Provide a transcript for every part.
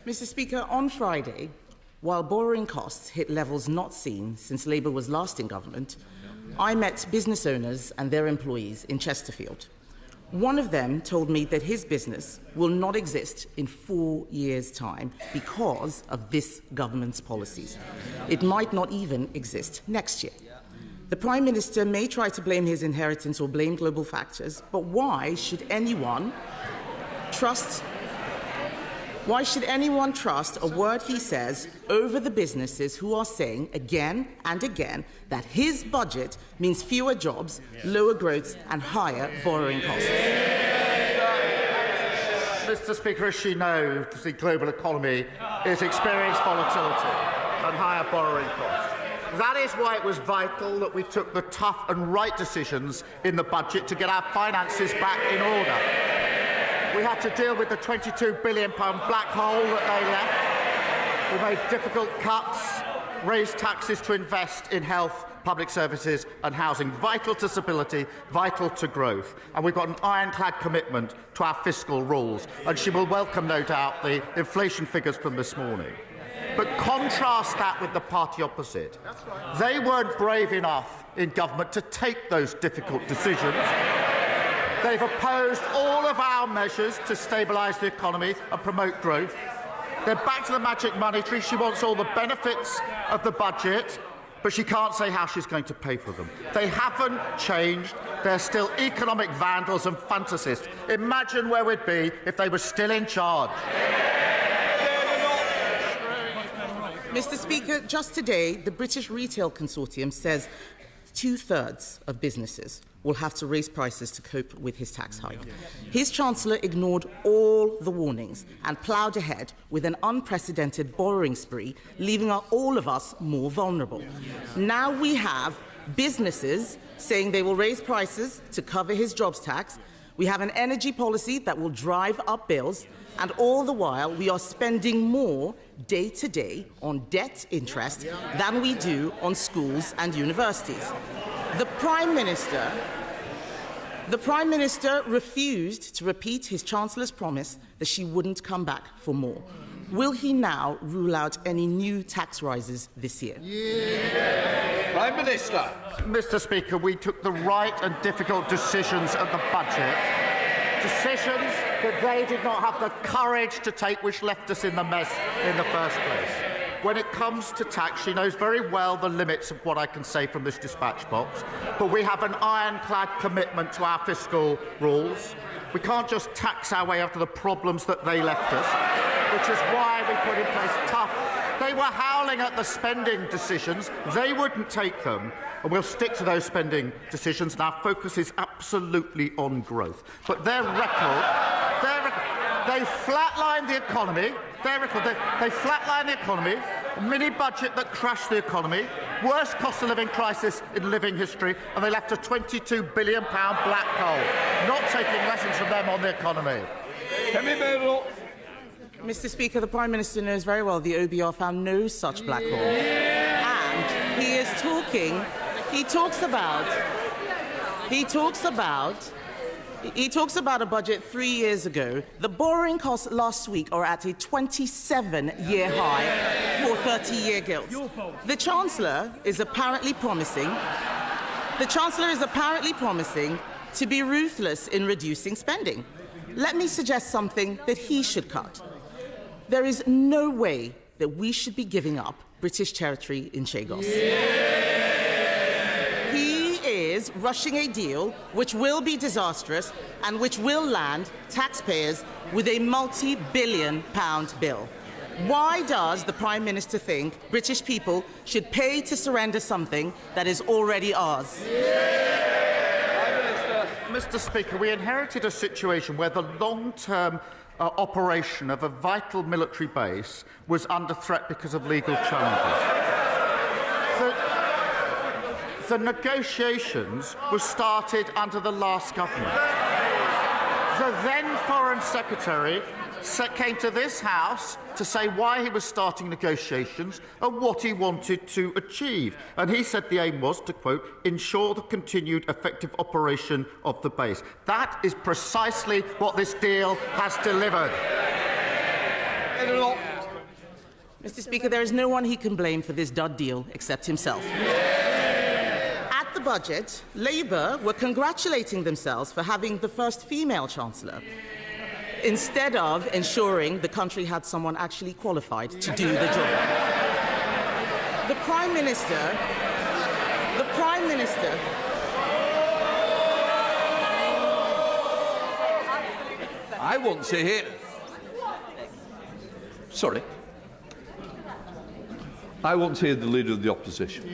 Mr. Speaker, on Friday, while borrowing costs hit levels not seen since Labour was last in government, I met business owners and their employees in Chesterfield. One of them told me that his business will not exist in 4 years' time because of this government's policies. It might not even exist next year. The Prime Minister may try to blame his inheritance or blame global factors, but why should anyone trust a word he says over the businesses who are saying again and again that his budget means fewer jobs, lower growth and higher borrowing costs? Mr. Speaker, as she knows, the global economy is experiencing volatility and higher borrowing costs. That is why it was vital that we took the tough and right decisions in the budget to get our finances back in order. We had to deal with the £22 billion black hole that they left. We made difficult cuts, raised taxes to invest in health, public services and housing, vital to stability, vital to growth. And we've got an ironclad commitment to our fiscal rules. And she will welcome, no doubt, the inflation figures from this morning. But contrast that with the party opposite. They weren't brave enough in government to take those difficult decisions. They've opposed all of our measures to stabilise the economy and promote growth. They're back to the magic money tree. She wants all the benefits of the budget, but she can't say how she's going to pay for them. They haven't changed. They're still economic vandals and fantasists. Imagine where we'd be if they were still in charge. Mr. Speaker, just today, the British Retail Consortium says 2/3 of businesses will have to raise prices to cope with his tax hike. His Chancellor ignored all the warnings and ploughed ahead with an unprecedented borrowing spree, leaving all of us more vulnerable. Now we have businesses saying they will raise prices to cover his jobs tax. We have an energy policy that will drive up bills, and all the while we are spending more day to day on debt interest than we do on schools and universities. The Prime Minister refused to repeat his Chancellor's promise that she wouldn't come back for more. Will he now rule out any new tax rises this year? Prime Minister. Mr. Speaker, we took the right and difficult decisions at the budget, decisions that they did not have the courage to take, which left us in the mess in the first place. When it comes to tax, she knows very well the limits of what I can say from this dispatch box, but we have an ironclad commitment to our fiscal rules. We can't just tax our way out of the problems that they left us, which is why we put in place tough. They were howling at the spending decisions. They wouldn't take them, and we'll stick to those spending decisions, and our focus is absolutely on growth. But their record, they flatlined the economy. They flatlined the economy, a mini-budget that crashed the economy, worst cost of living crisis in living history, and they left a £22 billion black hole, not taking lessons from them on the economy. Kemi Badenoch. Mr. Speaker, the Prime Minister knows very well the OBR found no such black hole. And he talks about a budget 3 years ago. The borrowing costs last week are at a 27-year high for 30-year gilts. The Chancellor is apparently promising to be ruthless in reducing spending. Let me suggest something that he should cut. There is no way that we should be giving up British territory in Chagos. He is rushing a deal which will be disastrous and which will land taxpayers with a multi-billion-pound bill. Why does the Prime Minister think British people should pay to surrender something that is already ours? Mr. Speaker, we inherited a situation where the long-term operation of a vital military base was under threat because of legal challenges. The negotiations were started under the last government. The then Foreign Secretary came to this House to say why he was starting negotiations and what he wanted to achieve. And he said the aim was to, quote, ensure the continued effective operation of the base. That is precisely what this deal has delivered. Mr. Speaker, there is no one he can blame for this dud deal except himself. At the budget, Labour were congratulating themselves for having the first female Chancellor, instead of ensuring the country had someone actually qualified to do the job. The Prime Minister... I want to hear... Sorry. I want to hear the Leader of the Opposition.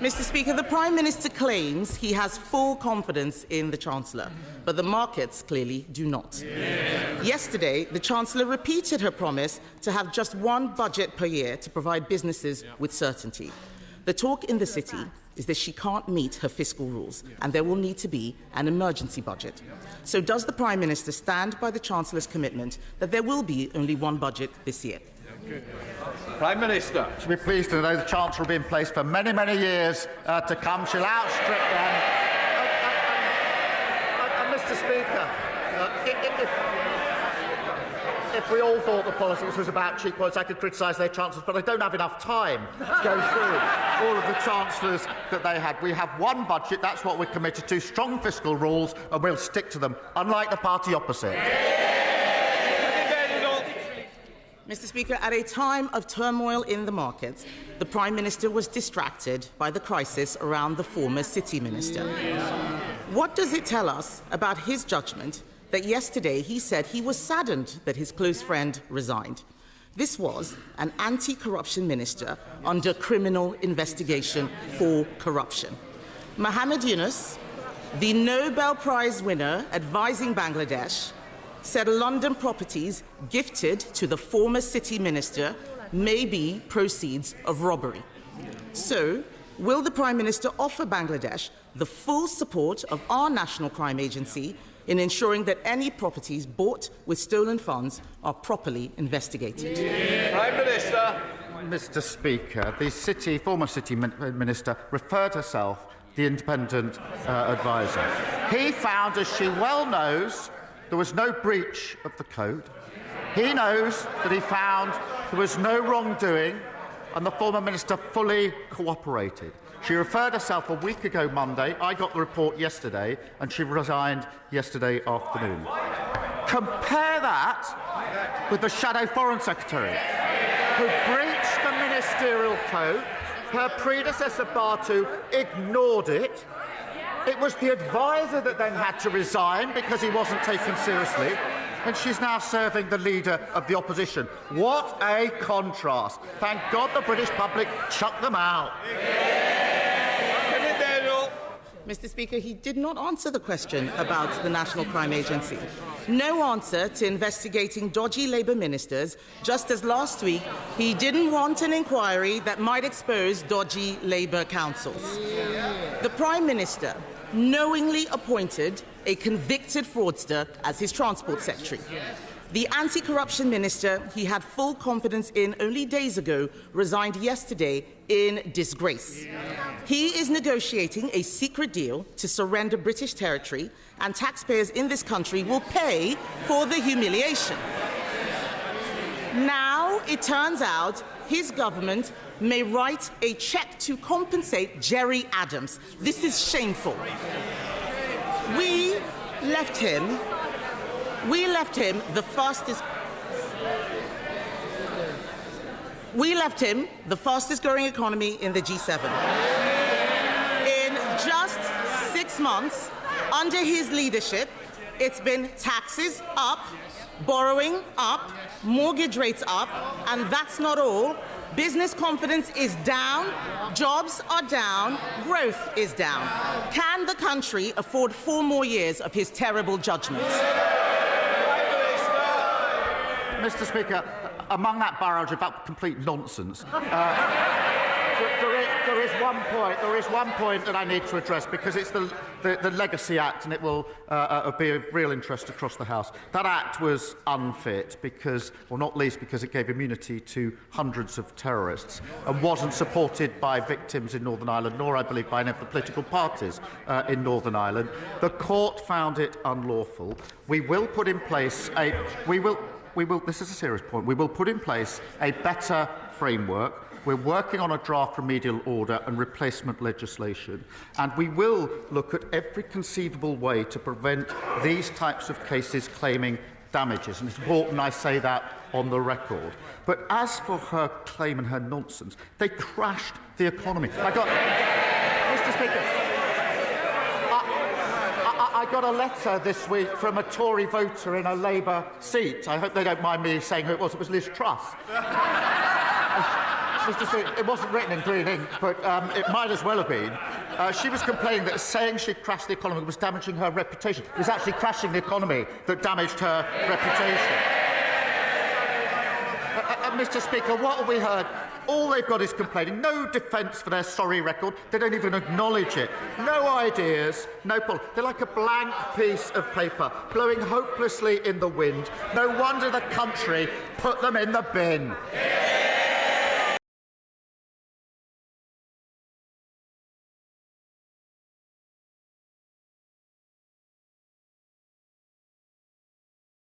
Mr. Speaker, the Prime Minister claims he has full confidence in the Chancellor, but the markets clearly do not. Yesterday, the Chancellor repeated her promise to have just one budget per year to provide businesses with certainty. The talk in the City is that she can't meet her fiscal rules, and there will need to be an emergency budget. So does the Prime Minister stand by the Chancellor's commitment that there will be only one budget this year? Prime Minister. She'll be pleased to know the Chancellor will be in place for many, many years to come. She'll outstrip them. Mr. Speaker, if we all thought the politics was about cheap points, I could criticise their chancellors, but I don't have enough time to go through all of the chancellors that they had. We have one budget, that's what we're committed to, strong fiscal rules, and we'll stick to them, unlike the party opposite. Mr. Speaker, at a time of turmoil in the markets, the Prime Minister was distracted by the crisis around the former City Minister. What does it tell us about his judgment that yesterday he said he was saddened that his close friend resigned? This was an anti-corruption minister under criminal investigation for corruption. Mohammed Yunus, the Nobel Prize winner advising Bangladesh, said London properties gifted to the former City Minister may be proceeds of robbery. So, will the Prime Minister offer Bangladesh the full support of our National Crime Agency in ensuring that any properties bought with stolen funds are properly investigated? Prime Minister. Mr. Speaker, the former City Minister referred herself the independent adviser. He found, as she well knows, there was no breach of the code. He knows that he found there was no wrongdoing, and the former minister fully cooperated. She referred herself a week ago Monday. I got the report yesterday, and she resigned yesterday afternoon. Compare that with the Shadow Foreign Secretary, who breached the ministerial code. Her predecessor, Batu, ignored it. It was the adviser that then had to resign because he wasn't taken seriously, and she's now serving the Leader of the Opposition. What a contrast. Thank God the British public chucked them out. Mr. Speaker, he did not answer the question about the National Crime Agency. No answer to investigating dodgy Labour ministers, just as last week he didn't want an inquiry that might expose dodgy Labour councils. The Prime Minister knowingly appointed a convicted fraudster as his Transport Secretary. The anti-corruption minister he had full confidence in only days ago resigned yesterday in disgrace. He is negotiating a secret deal to surrender British territory, and taxpayers in this country will pay for the humiliation. Now it turns out his government may write a cheque to compensate Jerry Adams. This is shameful. We left him the fastest growing economy in the G7. In just 6 months, under his leadership, it's been taxes up, borrowing up, mortgage rates up, and that's not all. Business confidence is down, jobs are down, growth is down. Can the country afford 4 more years of his terrible judgments? Mr. Speaker, among that barrage of complete nonsense, there is one point that I need to address, because it's the Legacy Act, and it will be of real interest across the House. That Act was unfit because, well, not least because it gave immunity to hundreds of terrorists and wasn't supported by victims in Northern Ireland, nor, I believe, by any of the political parties in Northern Ireland. The court found it unlawful. We will put in place this is a serious point, we will put in place a better framework. We're working on a draft remedial order and replacement legislation, and we will look at every conceivable way to prevent these types of cases claiming damages. And it's important I say that on the record. But as for her claim and her nonsense, they crashed the economy. Mr. Speaker, I got a letter this week from a Tory voter in a Labour seat. I hope they don't mind me saying who it was. It was Liz Truss. Mr. Speaker, it wasn't written in green ink, but it might as well have been. She was complaining that saying she'd crashed the economy was damaging her reputation. It was actually crashing the economy that damaged her reputation. Mr. Speaker, what have we heard? All they've got is complaining. No defence for their sorry record. They don't even acknowledge it. No ideas, no policy. They're like a blank piece of paper, blowing hopelessly in the wind. No wonder the country put them in the bin.